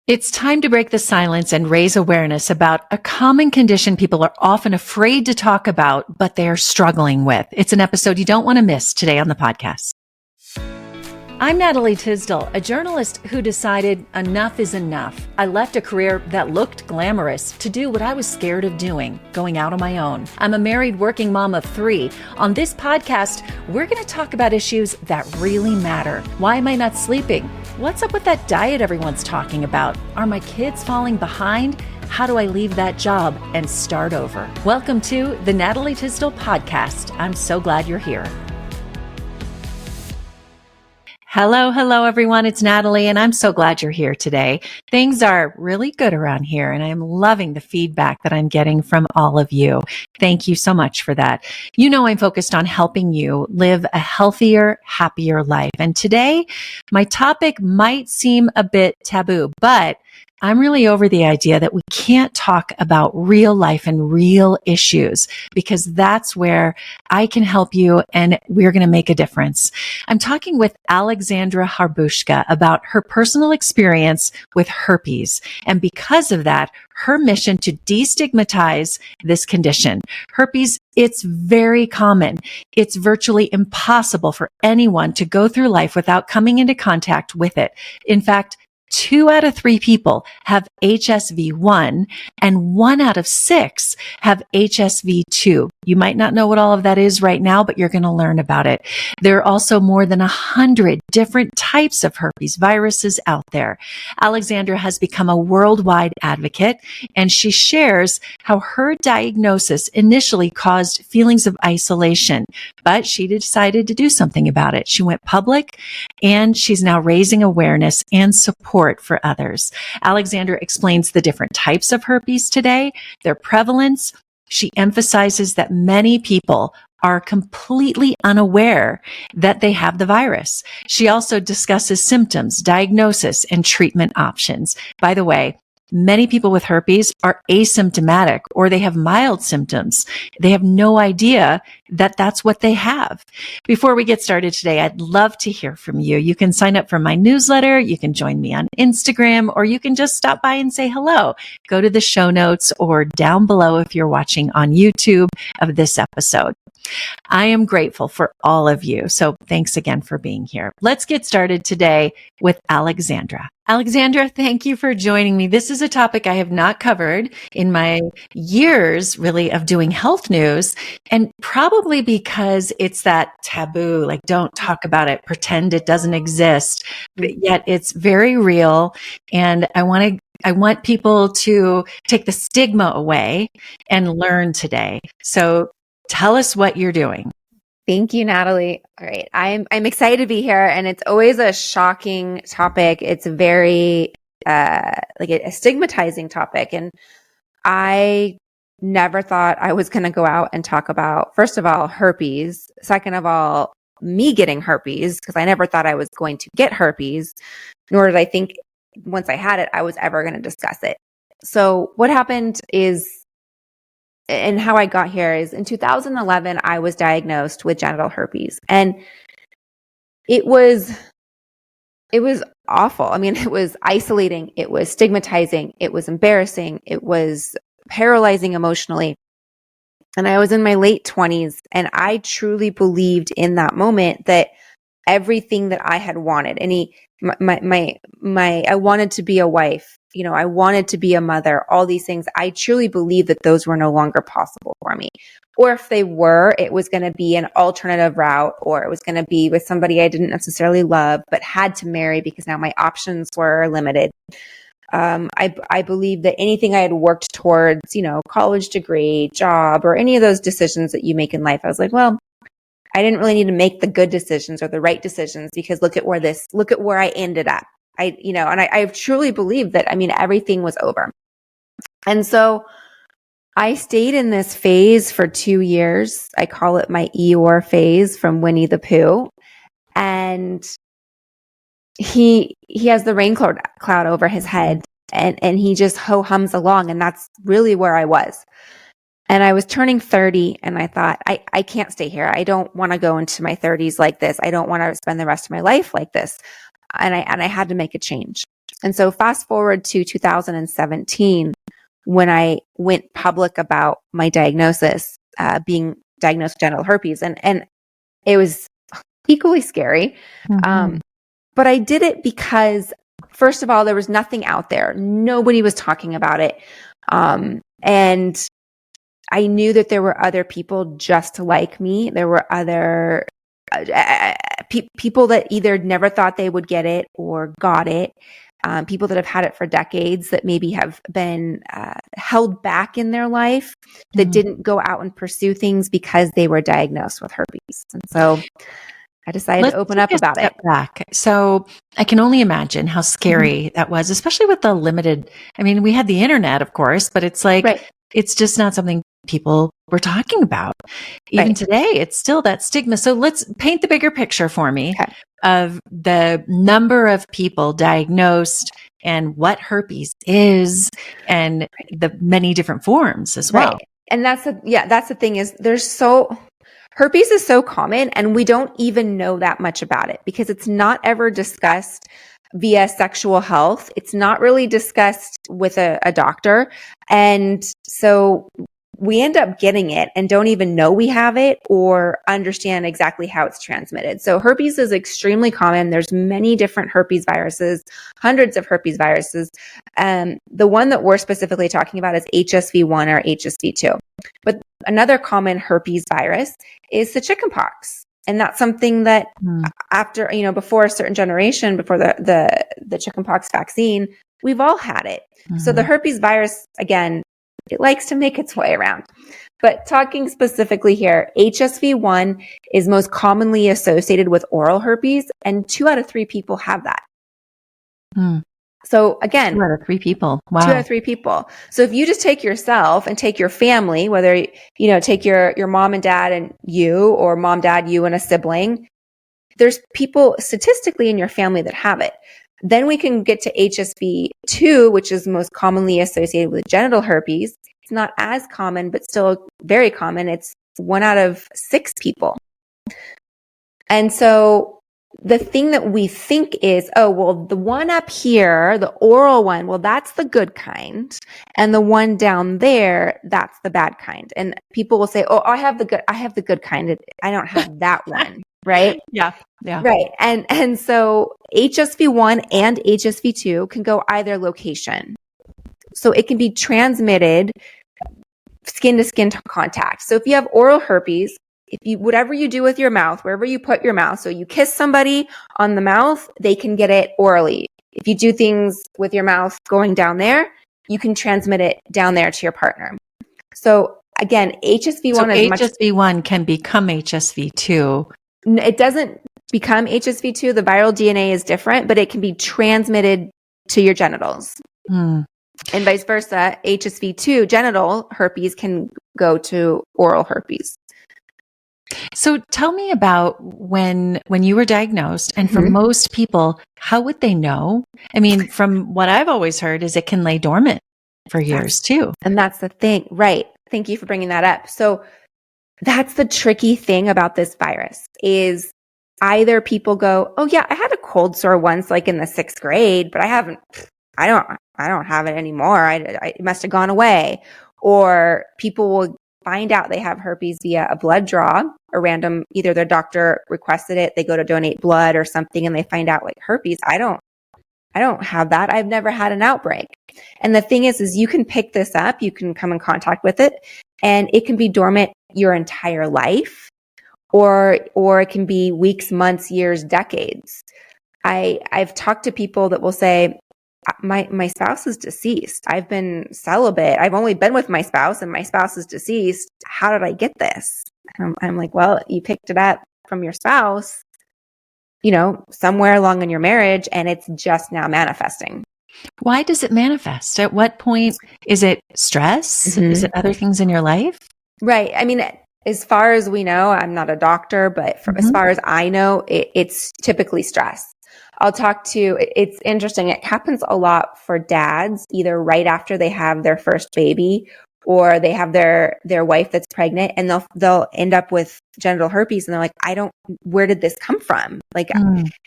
It's time to break the silence and raise awareness about a common condition people are often afraid to talk about, but they are struggling with. It's an episode you don't want to miss today on the podcast. I'm Natalie Tysdal, a journalist who decided enough is enough. I left a career that looked glamorous to do what I was scared of doing, going out on my own. I'm a married working mom of 3. On this podcast, we're going to talk about issues that really matter. Why am I not sleeping? What's up with that diet everyone's talking about? Are my kids falling behind? How do I leave that job and start over? Welcome to the Natalie Tysdal podcast. I'm so glad you're here. Hello, everyone. It's Natalie, and I'm so glad you're here today. Things are really good around here, and I'm loving the feedback that I'm getting from all of you. Thank you so much for that. You know, I'm focused on helping you live a healthier, happier life. And today, my topic might seem a bit taboo, but I'm really over the idea that we can't talk about real life and real issues, because that's where I can help you and we're going to make a difference. I'm talking with Alexandra Harbushka about her personal experience with herpes. And because of that, her mission to destigmatize this condition. Herpes, it's very common. It's virtually impossible for anyone to go through life without coming into contact with it. In fact, 2 out of 3 people have HSV1 and 1 out of 6 have HSV2. You might not know what all of that is right now, but you're going to learn about it. There are also more than 100 different types of herpes viruses out there. Alexandra has become a worldwide advocate, and she shares how her diagnosis initially caused feelings of isolation, but she decided to do something about it. She went public, and she's now raising awareness and support for others. Alexandra explains the different types of herpes today, their prevalence. She emphasizes that many people are completely unaware that they have the virus. She also discusses symptoms, diagnosis, and treatment options. By the way, many people with herpes are asymptomatic or they have mild symptoms. They have no idea that that's what they have. Before we get started today, I'd love to hear from you. You can sign up for my newsletter. You can join me on Instagram, or you can just stop by and say hello. Go to the show notes or down below if you're watching on YouTube of this episode. I am grateful for all of you. So thanks again for being here. Let's get started today with Alexandra. Alexandra, thank you for joining me. This is a topic I have not covered in my years, really, of doing health news, and probably because it's that taboo, like don't talk about it, pretend it doesn't exist, but yet it's very real. And I want people to take the stigma away and learn today. So tell us what you're doing. Thank you, Natalie. All right. I'm excited to be here, and it's always a shocking topic. It's very like a stigmatizing topic. And I never thought I was going to go out and talk about, first of all, herpes. Second of all, me getting herpes, because I never thought I was going to get herpes, nor did I think once I had it, I was ever going to discuss it. So what happened is, and how I got here is in 2011, I was diagnosed with genital herpes, and it was awful. I mean, it was isolating. It was stigmatizing. It was embarrassing. It was paralyzing emotionally. And I was in my late 20s, and I truly believed in that moment that everything that I had wanted, I wanted to be a wife, I wanted to be a mother, all these things. I truly believed that those were no longer possible for me. Or if they were, it was going to be an alternative route, or it was going to be with somebody I didn't necessarily love, but had to marry because now my options were limited. I believe that anything I had worked towards, college degree, job, or any of those decisions that you make in life, I was like, well, I didn't really need to make the good decisions or the right decisions, because look at where I ended up. I truly believed that, everything was over. And so I stayed in this phase for 2 years. I call it my Eeyore phase from Winnie the Pooh. And he has the rain cloud over his head, and he just ho-hums along. And that's really where I was. And I was turning 30, and I thought, I can't stay here. I don't want to go into my 30s like this. I don't want to spend the rest of my life like this. And I had to make a change. And so fast forward to 2017, when I went public about my diagnosis, being diagnosed with genital herpes, and it was equally scary. But I did it because, first of all, there was nothing out there. Nobody was talking about it. And I knew that there were other people just like me. There were other people that either never thought they would get it or got it. People that have had it for decades that maybe have been held back in their life, that didn't go out and pursue things because they were diagnosed with herpes. And so I decided to open up about it. Back. So I can only imagine how scary that was, especially with the limited, I mean, we had the internet, of course, but it's like, it's just not something people were talking about. Even today, it's still that stigma. So let's paint the bigger picture for me of the number of people diagnosed and what herpes is and the many different forms as well. And that's the thing is herpes is so common and we don't even know that much about it because it's not ever discussed via sexual health. It's not really discussed with a doctor. And so we end up getting it and don't even know we have it or understand exactly how it's transmitted. So herpes is extremely common. There's many different herpes viruses, hundreds of herpes viruses. The one that we're specifically talking about is HSV1 or HSV2. But another common herpes virus is the chickenpox. And that's something that after, before a certain generation, before the chickenpox vaccine, we've all had it. So the herpes virus, again, it likes to make its way around. But talking specifically here, HSV1 is most commonly associated with oral herpes, and 2 out of 3 people have that. So again, 2 out of 3 people. Wow. 2 out of 3 people. So if you just take yourself and take your family, whether, take your mom and dad and you, or mom, dad, you and a sibling, there's people statistically in your family that have it. Then we can get to HSV2, which is most commonly associated with genital herpes. It's not as common, but still very common. It's 1 out of 6 people. And so the thing that we think is, the one up here, the oral one, that's the good kind. And the one down there, that's the bad kind. And people will say, I have the good kind. I don't have that one. Right? Yeah. Right. And so HSV1 and HSV2 can go either location. So it can be transmitted skin to skin contact. So if you have oral herpes, whatever you do with your mouth, wherever you put your mouth, so you kiss somebody on the mouth, they can get it orally. If you do things with your mouth going down there, you can transmit it down there to your partner. So again, HSV1 can become HSV2. It doesn't become HSV2. The viral DNA is different, but it can be transmitted to your genitals. And vice versa. HSV2 genital herpes can go to oral herpes. So tell me about when you were diagnosed, and for most people, how would they know? I mean, from what I've always heard is it can lay dormant for years too. And that's the thing, right? Thank you for bringing that up. So that's the tricky thing about this virus is either people go, oh yeah, I had a cold sore once, like in the 6th grade, but I don't have it anymore. It must have gone away. Or people will find out they have herpes via a blood draw, a random, either their doctor requested it, they go to donate blood or something, and they find out like herpes. I don't have that. I've never had an outbreak. And the thing is you can pick this up, you can come in contact with it, and it can be dormant your entire life, or it can be weeks, months, years, decades. I've talked to people that will say, my spouse is deceased. I've been celibate. I've only been with my spouse and my spouse is deceased. How did I get this? And I'm like, well, you picked it up from your spouse, somewhere along in your marriage, and it's just now manifesting. Why does it manifest? At what point? Is it stress? Is it other things in your life? Right. I mean, as far as we know, I'm not a doctor, but as far as I know, it's typically stress. It's interesting. It happens a lot for dads, either right after they have their first baby or they have their wife that's pregnant, and they'll end up with genital herpes, and they're like, where did this come from? Like,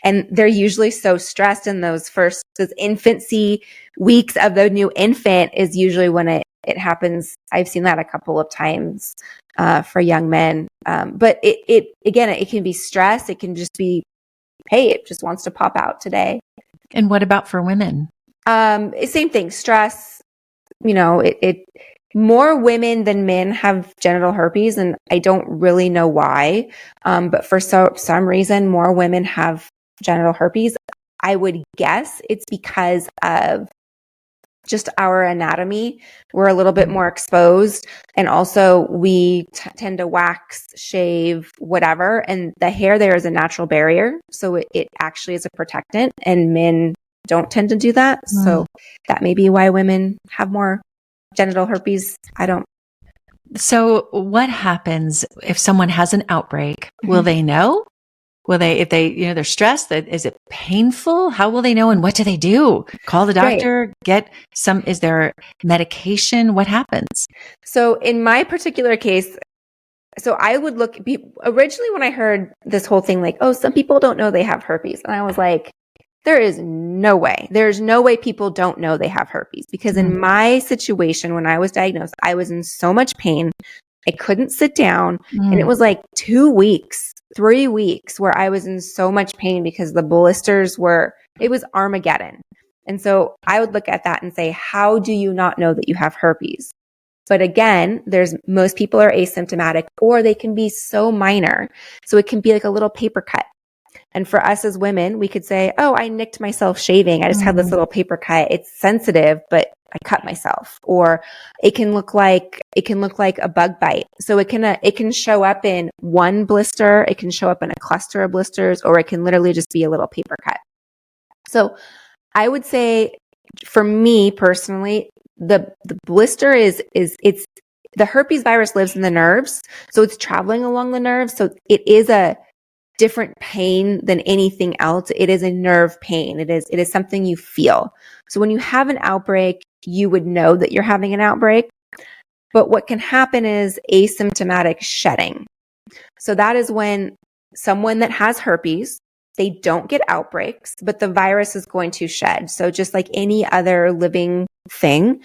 and they're usually so stressed in those infancy weeks of the new infant is usually when it happens. I've seen that a couple of times for young men. But it again, it can be stress. It can just be, hey, it just wants to pop out today. And what about for women? Same thing, stress. More women than men have genital herpes, and I don't really know why. But for some reason, more women have genital herpes. I would guess it's because of just our anatomy. We're a little bit more exposed, and also we tend to wax, shave, whatever, and the hair there is a natural barrier, so it actually is a protectant, and men don't tend to do that. So that may be why women have more genital herpes. So what happens if someone has an outbreak? Will they know? Will they, if they, they're stressed, is it painful? How will they know? And what do they do? Call the doctor, is there medication? What happens? So in my particular case, I would originally when I heard this whole thing, like, oh, some people don't know they have herpes. And I was like, there's no way people don't know they have herpes, because in my situation, when I was diagnosed, I was in so much pain. I couldn't sit down, and it was like 2 weeks, 3 weeks where I was in so much pain because the blisters it was Armageddon. And so I would look at that and say, how do you not know that you have herpes? But again, most people are asymptomatic, or they can be so minor. So it can be like a little paper cut. And for us as women, we could say, oh, I nicked myself shaving. I just had this little paper cut. It's sensitive, but I cut myself. Or it can look like a bug bite. So it can show up in one blister. It can show up in a cluster of blisters, or it can literally just be a little paper cut. So I would say, for me personally, the blister it's the herpes virus lives in the nerves. So it's traveling along the nerves. So it is a different pain than anything else. It is a nerve pain. It is something you feel. So when you have an outbreak, you would know that you're having an outbreak. But what can happen is asymptomatic shedding. So that is when someone that has herpes, they don't get outbreaks, but the virus is going to shed. So just like any other living thing,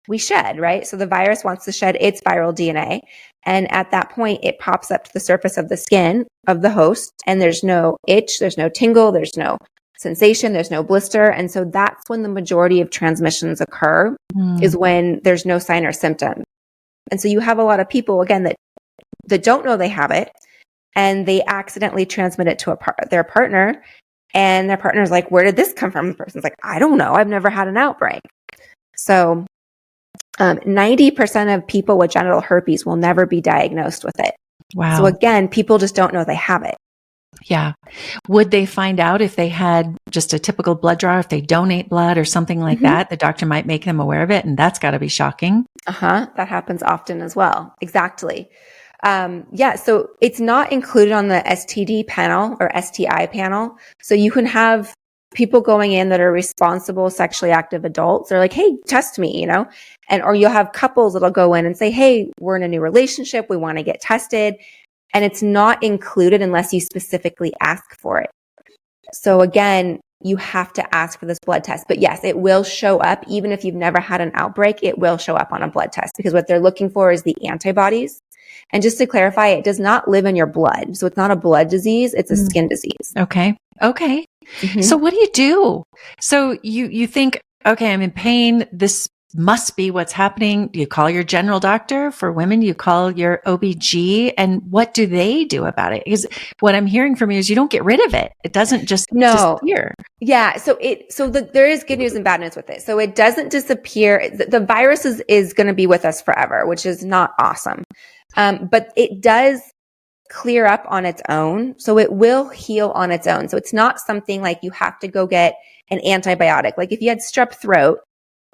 we shed, right? So the virus wants to shed its viral DNA. And at that point, it pops up to the surface of the skin of the host, and there's no itch, there's no tingle, there's no sensation, there's no blister. And so that's when the majority of transmissions occur, is when there's no sign or symptom. And so you have a lot of people, again, that don't know they have it, and they accidentally transmit it to their partner, and their partner's like, where did this come from? The person's like, I don't know. I've never had an outbreak. So 90% of people with genital herpes will never be diagnosed with it. Wow. So again, people just don't know they have it. Yeah. Would they find out if they had just a typical blood draw, if they donate blood or something like that? The doctor might make them aware of it, and that's got to be shocking. That happens often as well. Exactly. So it's not included on the STD panel or STI panel. So you can have people going in that are responsible sexually active adults. They're like, hey, test me, or you'll have couples that'll go in and say, hey, we're in a new relationship. We want to get tested. And it's not included unless you specifically ask for it. So again, you have to ask for this blood test. But yes, it will show up. Even if you've never had an outbreak, it will show up on a blood test, because what they're looking for is the antibodies. And just to clarify, it does not live in your blood. So it's not a blood disease. It's a skin disease. Okay. So what do you do? So you think, okay, I'm in pain. This must be what's happening. Do you call your general doctor? For women, you call your OBG, and what do they do about it? Because what I'm hearing from you is you don't get rid of it. It doesn't just disappear. Yeah. There is good news and bad news with it. So it doesn't disappear. The virus is going to be with us forever, which is not awesome. But it does clear up on its own. So it will heal on its own. So it's not something like you have to go get an antibiotic. Like if you had strep throat,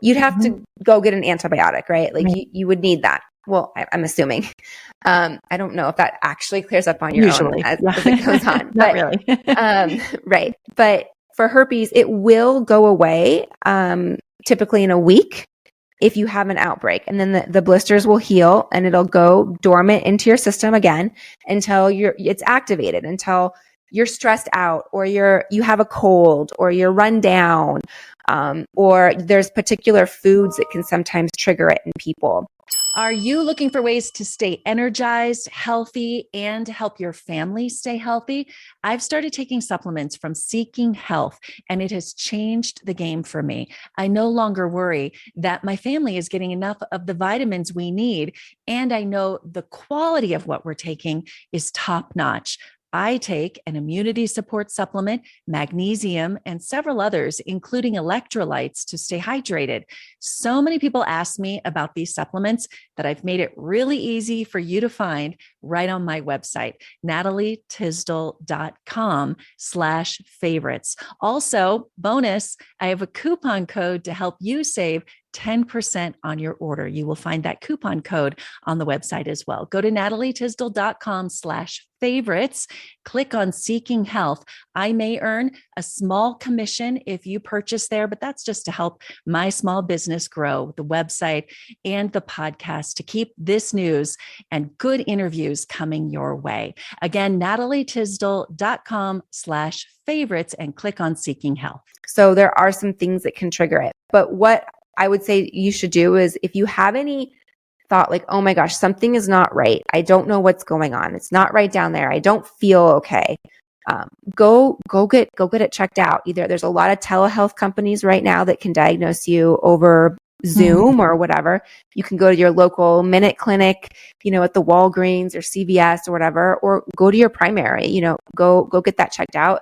you'd have to go get an antibiotic, right? Like you would need that. Well, I'm assuming. I don't know if that actually clears up on your own as it goes on. Not really. Right. But for herpes, it will go away, typically in a week. if you have an outbreak. And then the blisters will heal and it'll go dormant into your system again until it's activated, until you're stressed out or you have a cold or you're run down, or there's particular foods that can sometimes trigger it in people. Are you looking for ways to stay energized, healthy, and help your family stay healthy? I've started taking supplements from Seeking Health, and it has changed the game for me. I no longer worry that my family is getting enough of the vitamins we need, and I know the quality of what we're taking is top notch. I take an immunity support supplement, magnesium, and several others, including electrolytes to stay hydrated. So many people ask me about these supplements that I've made it really easy for you to find right on my website, natalietysdal.com/favorites. Also, bonus, I have a coupon code to help you save 10% on your order. You will find that coupon code on the website as well. Go to natalietysdal.com/favorites. Click on Seeking Health. I may earn a small commission if you purchase there, but that's just to help my small business grow, the website and the podcast, to keep this news and good interviews coming your way. Again, natalietysdal.com/favorites and click on Seeking Health. So there are some things that can trigger it. But what I would say you should do is, if you have any thought like, oh my gosh, something is not right, I don't know what's going on, it's not right down there, I don't feel okay, go get it checked out. Either there's a lot of telehealth companies right now that can diagnose you over Zoom or whatever. You can go to your local Minute Clinic, at the Walgreens or CVS or whatever, or go to your primary, go get that checked out.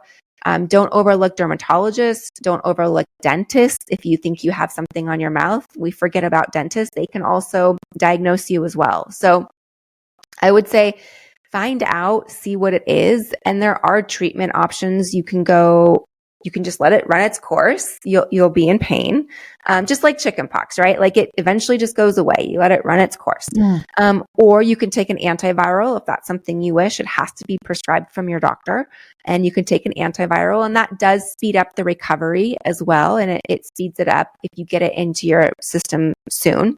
Don't overlook dermatologists. Don't overlook dentists. If you think you have something on your mouth, we forget about dentists. They can also diagnose you as well. So I would say find out, see what it is. And there are treatment options. You can just let it run its course. You'll be in pain. Just like chickenpox, right? Like it eventually just goes away. You let it run its course. Or you can take an antiviral if that's something you wish. It has to be prescribed from your doctor. And you can take an antiviral, and that does speed up the recovery as well. And it speeds it up if you get it into your system soon.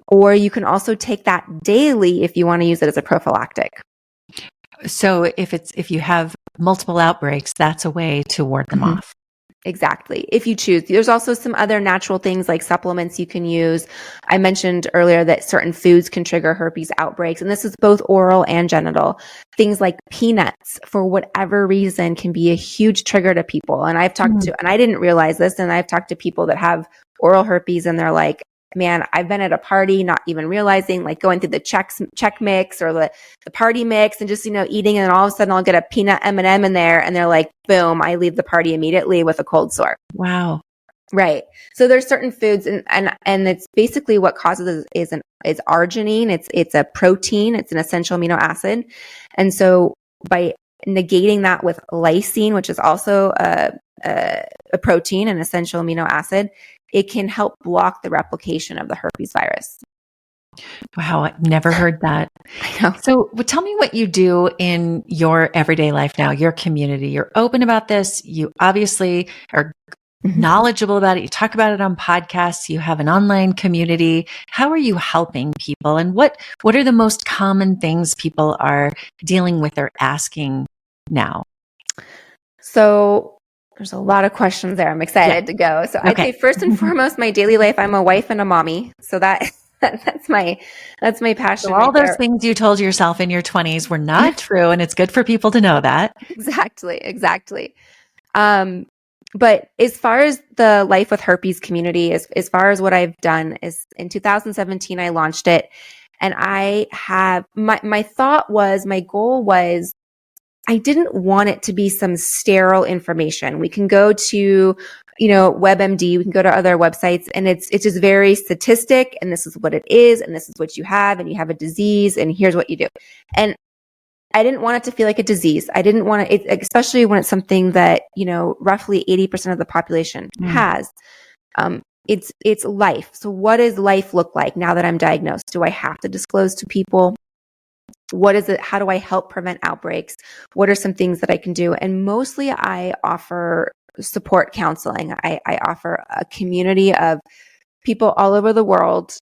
Or you can also take that daily if you want to use it as a prophylactic. So if you have multiple outbreaks, that's a way to ward them off. Exactly. If you choose. There's also some other natural things like supplements you can use. I mentioned earlier that certain foods can trigger herpes outbreaks, and this is both oral and genital. Things like peanuts, for whatever reason, can be a huge trigger to people. And I've talked to, and I didn't realize this, and I've talked to people that have oral herpes, and they're like, man, I've been at a party, not even realizing, like going through the check mix or the party mix and just, eating. And all of a sudden I'll get a peanut M&M in there. And they're like, boom, I leave the party immediately with a cold sore. Wow. Right. So there's certain foods and it's basically what causes is arginine. It's a protein. It's an essential amino acid. And so by negating that with lysine, which is also a protein, an essential amino acid, it can help block the replication of the herpes virus. Wow, I've never heard that. I know. So tell me what you do in your everyday life now, your community. You're open about this. You obviously are knowledgeable about it. You talk about it on podcasts. You have an online community. How are you helping people? And what are the most common things people are dealing with or asking now? So there's a lot of questions there. I'm excited to go. So I'd say first and foremost, my daily life, I'm a wife and a mommy. So that's my passion. So all those things you told yourself in your 20s were not true. And it's good for people to know that. Exactly. But as far as the Life with Herpes community, as far as what I've done is in 2017, I launched it, and I have my goal was, I didn't want it to be some sterile information. We can go to, WebMD, we can go to other websites, and it's just very statistic, and this is what it is, and this is what you have, and you have a disease, and here's what you do. And I didn't want it to feel like a disease. I didn't want it, especially when it's something that, roughly 80% of the population has. It's life. So what does life look like now that I'm diagnosed? Do I have to disclose to people? What is it? How do I help prevent outbreaks? What are some things that I can do? And mostly I offer support counseling. I offer a community of people all over the world.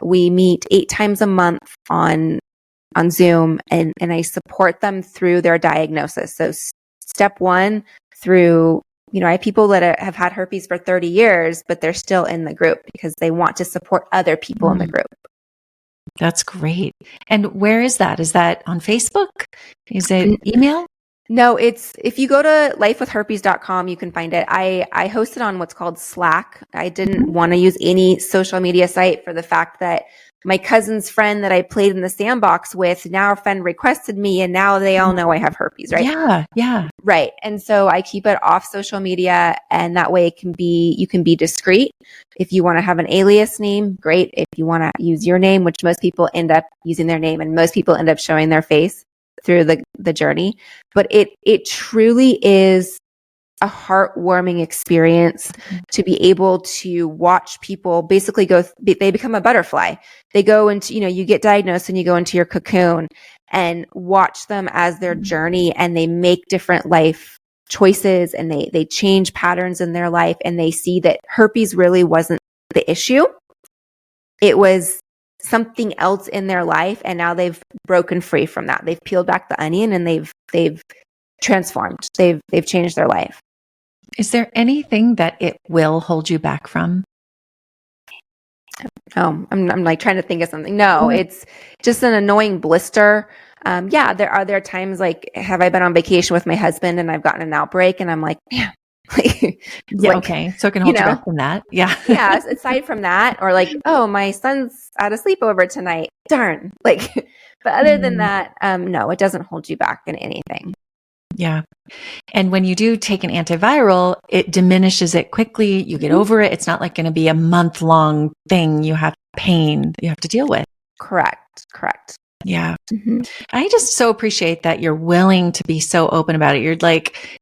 We meet 8 times a month on Zoom, and I support them through their diagnosis. So step 1 through, I have people that have had herpes for 30 years, but they're still in the group because they want to support other people in the group. That's great. And where is that? Is that on Facebook? Is it email? No, if you go to lifewithherpes.com, you can find it. I host it on what's called Slack. I didn't want to use any social media site for the fact that my cousin's friend that I played in the sandbox with, now a friend requested me, and now they all know I have herpes, right? Yeah. Right. And so I keep it off social media, and that way you can be discreet. If you want to have an alias name, great. If you want to use your name, which most people end up using their name, and most people end up showing their face through the journey. But it truly is a heartwarming experience to be able to watch people basically they become a butterfly. They go into, you get diagnosed and you go into your cocoon, and watch them as their journey, and they make different life choices, and they change patterns in their life, and they see that herpes really wasn't the issue. It was something else in their life, and now they've broken free from that. They've peeled back the onion, and they've transformed. They've changed their life. Is there anything that it will hold you back from? Oh, I'm like trying to think of something. No, it's just an annoying blister. There are times like, have I been on vacation with my husband and I've gotten an outbreak, and I'm like, man. Okay. So it can hold you back from that. Yeah. Yeah. Aside from that, or like, oh, my son's at a sleepover tonight. Darn. But other than that, no, it doesn't hold you back in anything. Yeah. And when you do take an antiviral, it diminishes it quickly. You get over it. It's not like going to be a month-long thing. You have pain you have to deal with. Correct. Yeah. I just so appreciate that you're willing to be so open about it. You're like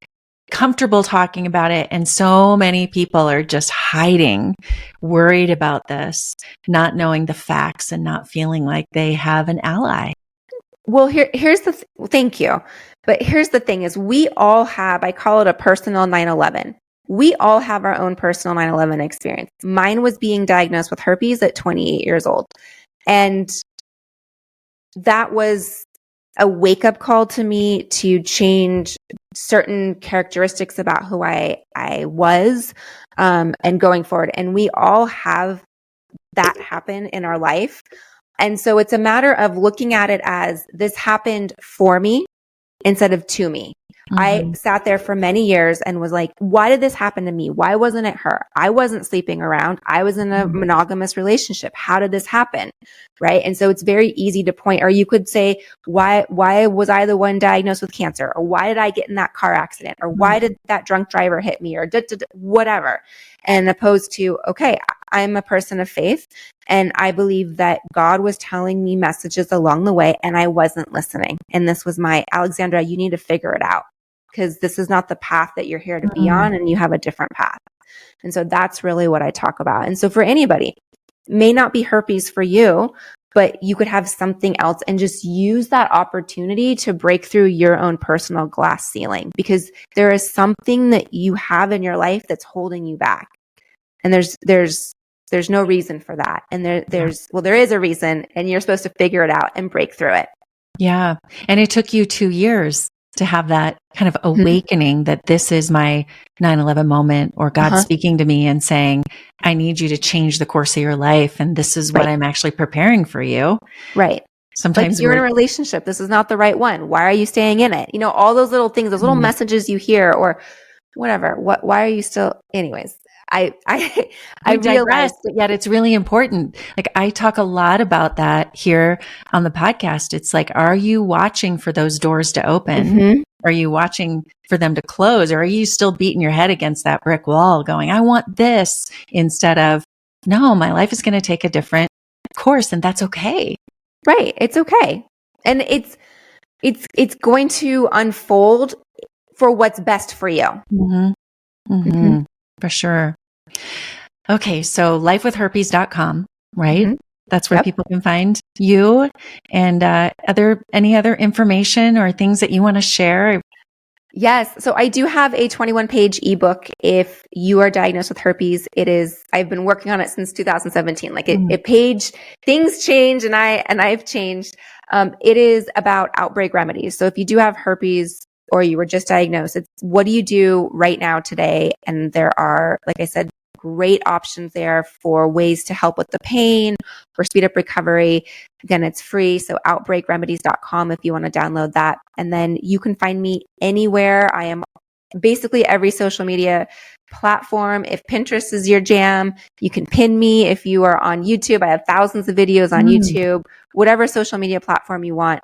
comfortable talking about it. And so many people are just hiding, worried about this, not knowing the facts and not feeling like they have an ally. Well, here's thank you. But here's the thing is, we all have, I call it a personal 9/11. We all have our own personal 9/11 experience. Mine was being diagnosed with herpes at 28 years old. And that was a wake-up call to me to change certain characteristics about who I was, and going forward. And we all have that happen in our life. And so it's a matter of looking at it as, this happened for me instead of to me. I sat there for many years and was like, why did this happen to me? Why wasn't it her? I wasn't sleeping around. I was in a monogamous relationship. How did this happen? Right. And so it's very easy to point, or you could say, why was I the one diagnosed with cancer? Or why did I get in that car accident? Or why did that drunk driver hit me? Or whatever. And opposed to, okay, I'm a person of faith, and I believe that God was telling me messages along the way, and I wasn't listening. And this was my, Alexandra, you need to figure it out, because this is not the path that you're here to be on, and you have a different path. And so that's really what I talk about. And so for anybody, may not be herpes for you, but you could have something else, and just use that opportunity to break through your own personal glass ceiling, because there is something that you have in your life that's holding you back. And there's no reason for that. And there is a reason, and you're supposed to figure it out and break through it. Yeah. And it took you 2 years to have that kind of awakening that this is my 9/11 moment, or God speaking to me and saying, I need you to change the course of your life. And this is what I'm actually preparing for you. Right. Sometimes you're in a relationship. This is not the right one. Why are you staying in it? All those little things, those little messages you hear, or whatever. Why are you still, anyways? I digress, but yet it's really important. Like, I talk a lot about that here on the podcast. It's like, are you watching for those doors to open? Are you watching for them to close? Or are you still beating your head against that brick wall going, I want this, instead of, no, my life is going to take a different course, and that's okay. Right. It's okay. And it's going to unfold for what's best for you. For sure. Okay. So lifewithherpes.com, right? That's where people can find you, and any other information or things that you want to share. Yes. So I do have a 21-page ebook. If you are diagnosed with herpes, I've been working on it since 2017. Like things change and I've changed. It is about outbreak remedies. So if you do have herpes or you were just diagnosed, it's what do you do right now today? And there are, like I said, great options there for ways to help with the pain, for speed up recovery. Again, it's free. So outbreakremedies.com if you want to download that. And then you can find me anywhere. I am basically every social media platform. If Pinterest is your jam, you can pin me. If you are on YouTube, I have thousands of videos on YouTube, whatever social media platform you want.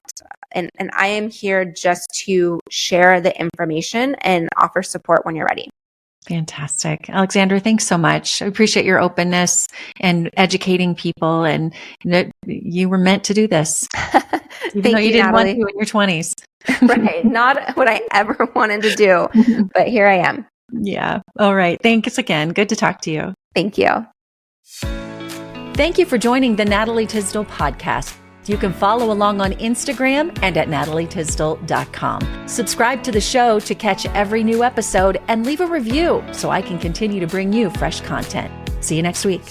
And I am here just to share the information and offer support when you're ready. Fantastic. Alexandra, thanks so much. I appreciate your openness and educating people. And you were meant to do this. Even though you didn't want to in your 20s. Right. Not what I ever wanted to do, but here I am. Yeah. All right. Thanks again. Good to talk to you. Thank you. Thank you for joining the Natalie Tysdal podcast. You can follow along on Instagram and at natalietysdal.com. Subscribe to the show to catch every new episode and leave a review so I can continue to bring you fresh content. See you next week.